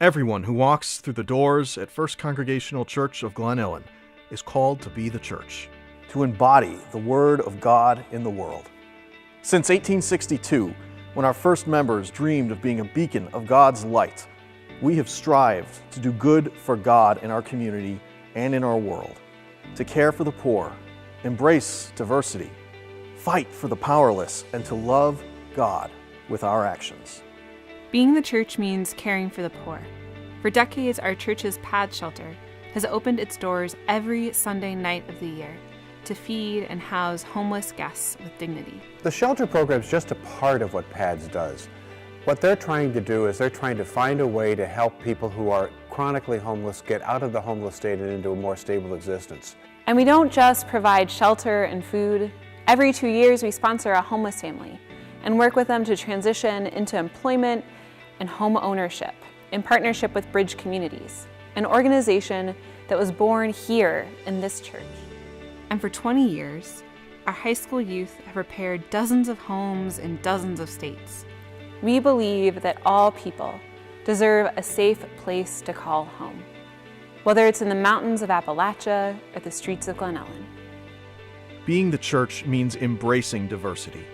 Everyone who walks through the doors at First Congregational Church of Glen Ellen is called to be the church, to embody the Word of God in the world. Since 1862, when our first members dreamed of being a beacon of God's light, we have strived to do good for God in our community and in our world, to care for the poor, embrace diversity, fight for the powerless, and to love God with our actions. Being the church means caring for the poor. For decades, our church's PAD shelter has opened its doors every Sunday night of the year to feed and house homeless guests with dignity. The shelter program is just a part of what PADS does. What they're trying to do is they're trying to find a way to help people who are chronically homeless get out of the homeless state and into a more stable existence. And we don't just provide shelter and food. Every 2 years, we sponsor a homeless family and work with them to transition into employment and home ownership in partnership with Bridge Communities, an organization that was born here in this church. And for 20 years, our high school youth have repaired dozens of homes in dozens of states. We believe that all people deserve a safe place to call home, whether it's in the mountains of Appalachia or the streets of Glen Ellen. Being the church means embracing diversity.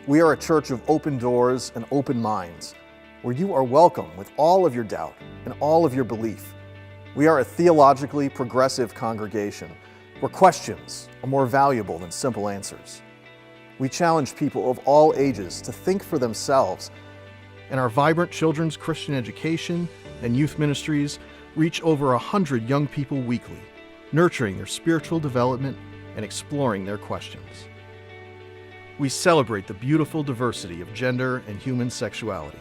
We are a church of open doors and open minds, where you are welcome with all of your doubt and all of your belief. We are a theologically progressive congregation where questions are more valuable than simple answers. We challenge people of all ages to think for themselves, and our vibrant children's Christian education and youth ministries reach over 100 young people weekly, nurturing their spiritual development and exploring their questions. We celebrate the beautiful diversity of gender and human sexuality.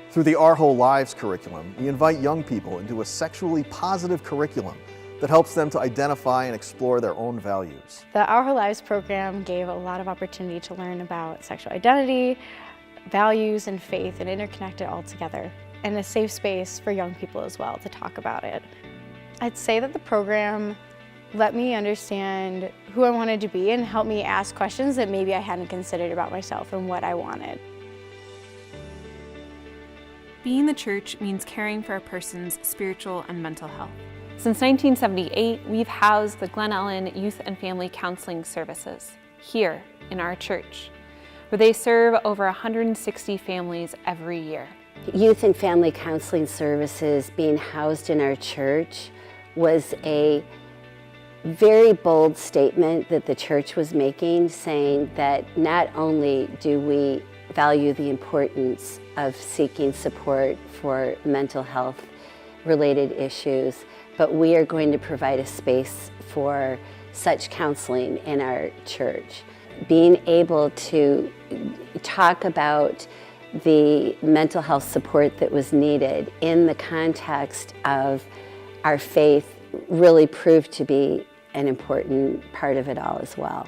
Through the Our Whole Lives curriculum, we invite young people into a sexually positive curriculum that helps them to identify and explore their own values. The Our Whole Lives program gave a lot of opportunity to learn about sexual identity, values, and faith, and interconnect it all together, and a safe space for young people as well to talk about it. I'd say that the program let me understand who I wanted to be and helped me ask questions that maybe I hadn't considered about myself and what I wanted. Being the church means caring for a person's spiritual and mental health. Since 1978, we've housed the Glen Ellen Youth and Family Counseling Services here in our church, where they serve over 160 families every year. Youth and Family Counseling Services being housed in our church was a very bold statement that the church was making, saying that not only do we value the importance of seeking support for mental health related issues, but we are going to provide a space for such counseling in our church. Being able to talk about the mental health support that was needed in the context of our faith really proved to be an important part of it all as well.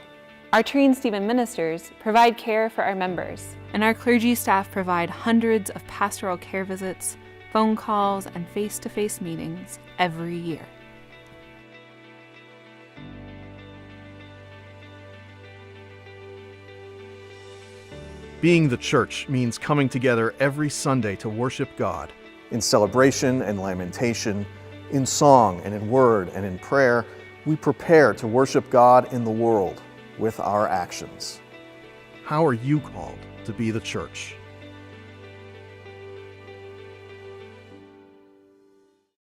Our trained Stephen ministers provide care for our members, and our clergy staff provide hundreds of pastoral care visits, phone calls, and face-to-face meetings every year. Being the church means coming together every Sunday to worship God in celebration and lamentation, in song and in word and in prayer. We prepare to worship God in the world with our actions. How are you called to be the church?